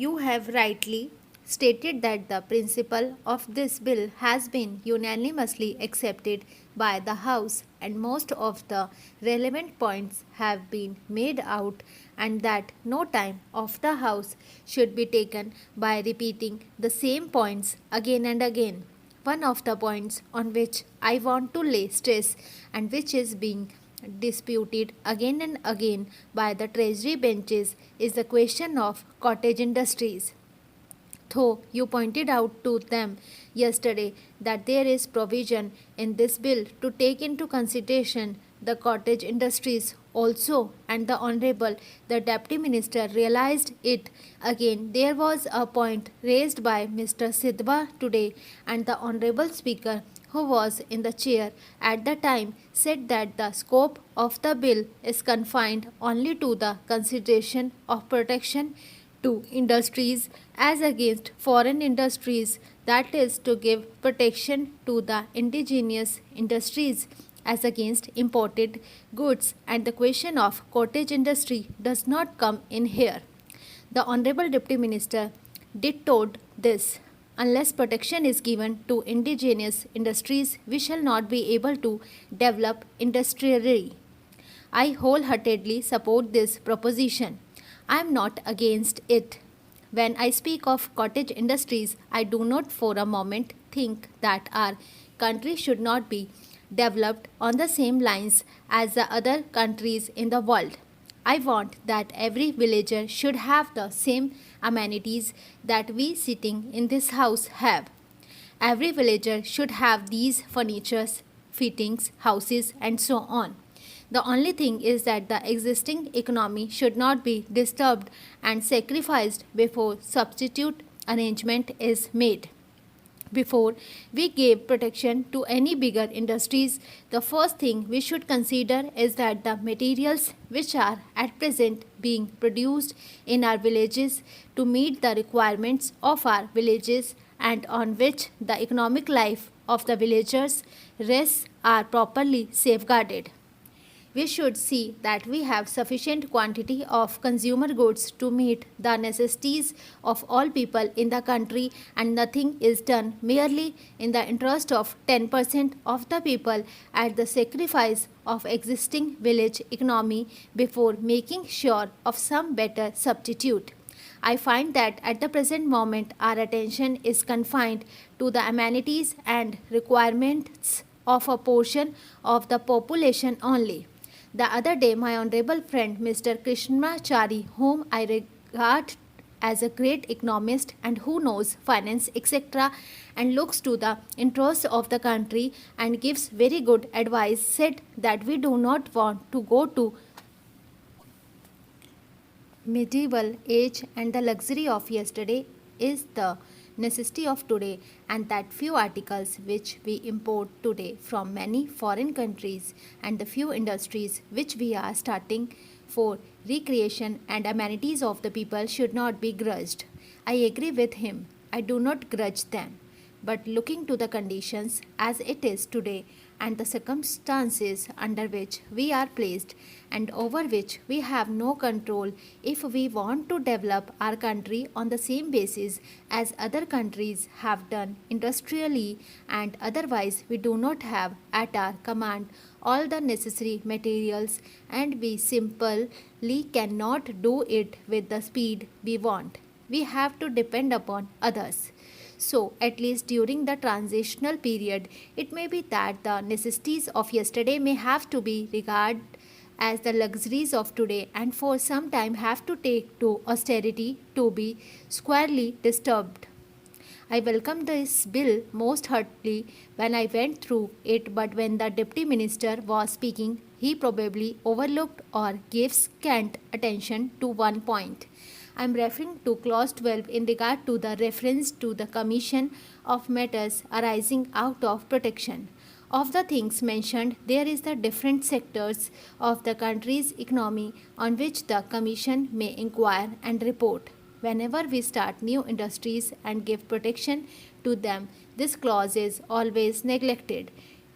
you have rightly stated that the principle of this bill has been unanimously accepted by the House and most of the relevant points have been made out, and that no time of the House should be taken by repeating the same points again and again. One of the points on which I want to lay stress and which is being disputed again and again by the Treasury benches is the question of cottage industries. Though you pointed out to them yesterday that there is provision in this bill to take into consideration the cottage industries also, and the Honorable the Deputy Minister realized it again. There was a point raised by Mr. Sidhwa today, and the Honorable Speaker, who was in the chair at the time, said that the scope of the bill is confined only to the consideration of protection to industries as against foreign industries, that is, to give protection to the indigenous industries as against imported goods, and the question of cottage industry does not come in here. The Honorable Deputy Minister did told this. Unless protection is given to indigenous industries, we shall not be able to develop industrially. I wholeheartedly support this proposition. I am not against it. When I speak of cottage industries, I do not for a moment think that our country should not be developed on the same lines as the other countries in the world. I want that every villager should have the same amenities that we sitting in this house have. Every villager should have these furnitures, fittings, houses, and so on. The only thing is that the existing economy should not be disturbed and sacrificed before substitute arrangement is made. Before we give protection to any bigger industries, the first thing we should consider is that the materials which are at present being produced in our villages to meet the requirements of our villages and on which the economic life of the villagers rests are properly safeguarded. We should see that we have sufficient quantity of consumer goods to meet the necessities of all people in the country, and nothing is done merely in the interest of 10% of the people at the sacrifice of existing village economy before making sure of some better substitute. I find that at the present moment our attention is confined to the amenities and requirements of a portion of the population only. The other day, my honorable friend Mr. Krishnamachari, whom I regard as a great economist and who knows finance, etc., and looks to the interests of the country and gives very good advice, said that we do not want to go to medieval age, and the luxury of yesterday is the necessity of today, and that few articles which we import today from many foreign countries and the few industries which we are starting for recreation and amenities of the people should not be grudged. I agree with him. I do not grudge them. But looking to the conditions as it is today and the circumstances under which we are placed and over which we have no control, if we want to develop our country on the same basis as other countries have done industrially, and otherwise we do not have at our command all the necessary materials and we simply cannot do it with the speed we want. We have to depend upon others. So, at least during the transitional period, it may be that the necessities of yesterday may have to be regarded as the luxuries of today, and for some time have to take to austerity to be squarely disturbed. I welcomed this bill most heartily when I went through it, but when the Deputy Minister was speaking, he probably overlooked or gave scant attention to one point. I am referring to clause 12 in regard to the reference to the commission of matters arising out of protection. Of the things mentioned, there is the different sectors of the country's economy on which the commission may inquire and report. Whenever we start new industries and give protection to them, this clause is always neglected.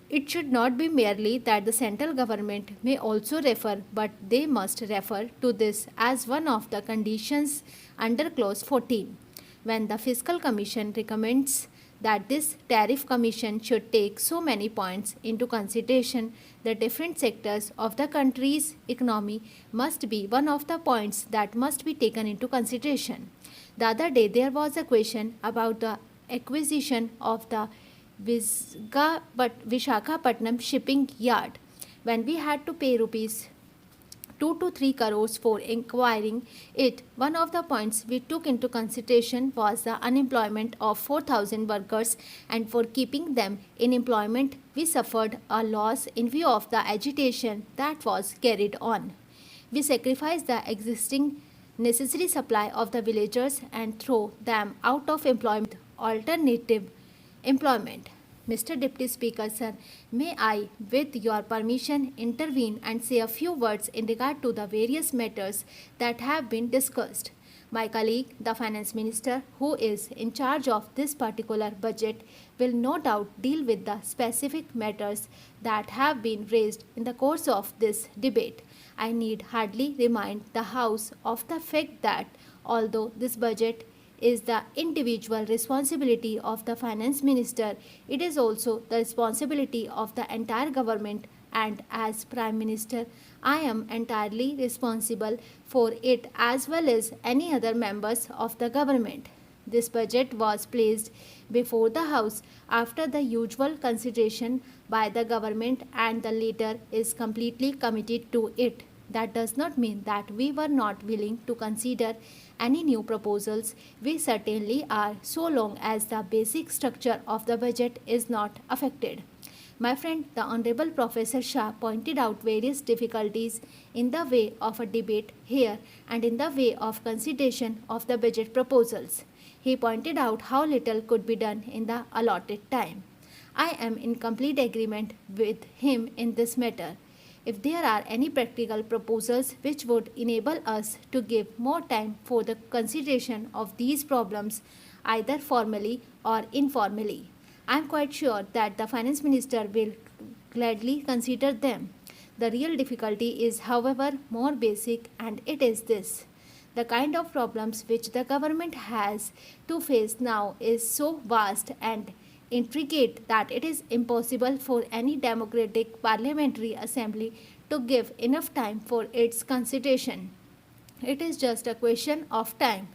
It should not be merely that the central government may also refer, but they must refer to this as one of the conditions under clause 14. When the Fiscal Commission recommends that this tariff commission should take so many points into consideration, the different sectors of the country's economy must be one of the points that must be taken into consideration. The other day there was a question about the acquisition of the Vishakhapatnam shipping yard, when we had to pay rupees 2 to 3 crores for acquiring it. One of the points we took into consideration was the unemployment of 4,000 workers, and for keeping them in employment we suffered a loss in view of the agitation that was carried on. We sacrificed the existing necessary supply of the villagers and throw them out of employment alternative employment. Mr. Deputy Speaker, sir, may I, with your permission, intervene and say a few words in regard to the various matters that have been discussed. My colleague, the Finance Minister, who is in charge of this particular budget, will no doubt deal with the specific matters that have been raised in the course of this debate. I need hardly remind the House of the fact that although this budget is the individual responsibility of the finance minister, it is also the responsibility of the entire government, and as Prime Minister, I am entirely responsible for it as well as any other members of the government. This budget was placed before the House after the usual consideration by the government, and the latter is completely committed to it. That does not mean that we were not willing to consider any new proposals. We certainly are, so long as the basic structure of the budget is not affected. My friend, the Honorable Professor Shah, pointed out various difficulties in the way of a debate here and in the way of consideration of the budget proposals. He pointed out how little could be done in the allotted time. I am in complete agreement with him in this matter. If there are any practical proposals which would enable us to give more time for the consideration of these problems, either formally or informally, I am quite sure that the Finance Minister will gladly consider them. The real difficulty is, however, more basic, and it is this. The kind of problems which the government has to face now is so vast and intricate that it is impossible for any democratic parliamentary assembly to give enough time for its consideration. It is just a question of time.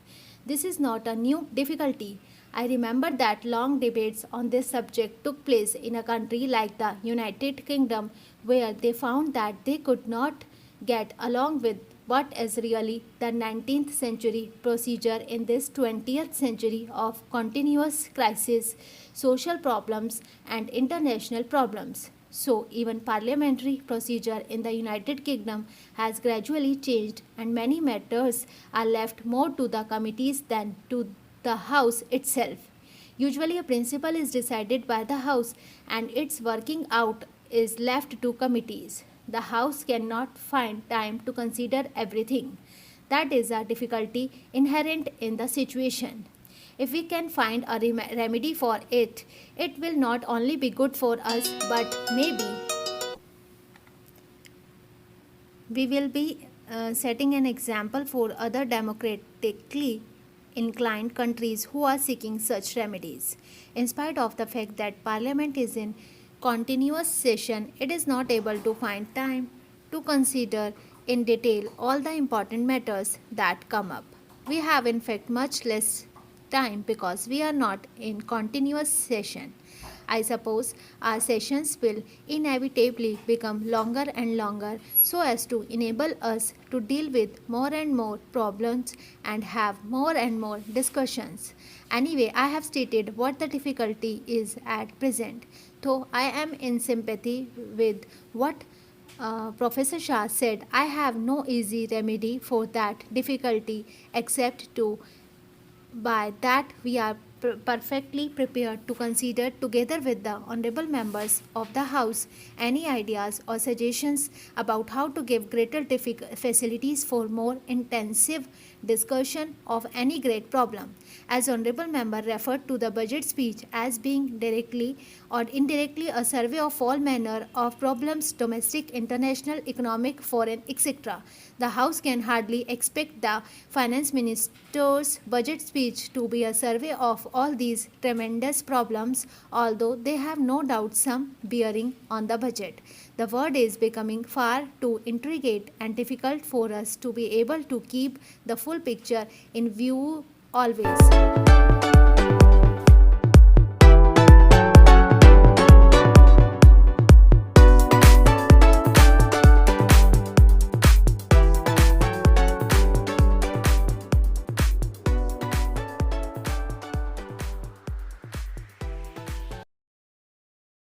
This is not a new difficulty. I remember that long debates on this subject took place in a country like the United Kingdom, where they found that they could not get along with what is really the 19th century procedure in this 20th century of continuous crisis, social problems, and international problems. So, even parliamentary procedure in the United Kingdom has gradually changed, and many matters are left more to the committees than to the House itself. Usually, a principle is decided by the House, and its working out is left to committees. The House cannot find time to consider everything. That is a difficulty inherent in the situation. If we can find a remedy for it, it will not only be good for us, but maybe we will be setting an example for other democratically inclined countries who are seeking such remedies. In spite of the fact that Parliament is in continuous session, it is not able to find time to consider in detail all the important matters that come up. We have in fact much less time because we are not in continuous session. I suppose our sessions will inevitably become longer and longer so as to enable us to deal with more and more problems and have more and more discussions. Anyway, I have stated what the difficulty is at present, though I am in sympathy with what Professor Shah said. I have no easy remedy for that difficulty except to by that we are perfectly prepared to consider, together with the honorable members of the House, any ideas or suggestions about how to give greater facilities for more intensive discussion of any great problem. As honorable member referred to the budget speech as being directly or indirectly a survey of all manner of problems, domestic, international, economic, foreign, etc. The House can hardly expect the Finance Minister's budget speech to be a survey of all these tremendous problems, although they have no doubt some bearing on the budget. The word is becoming far too intricate and difficult for us to be able to keep the full picture in view always.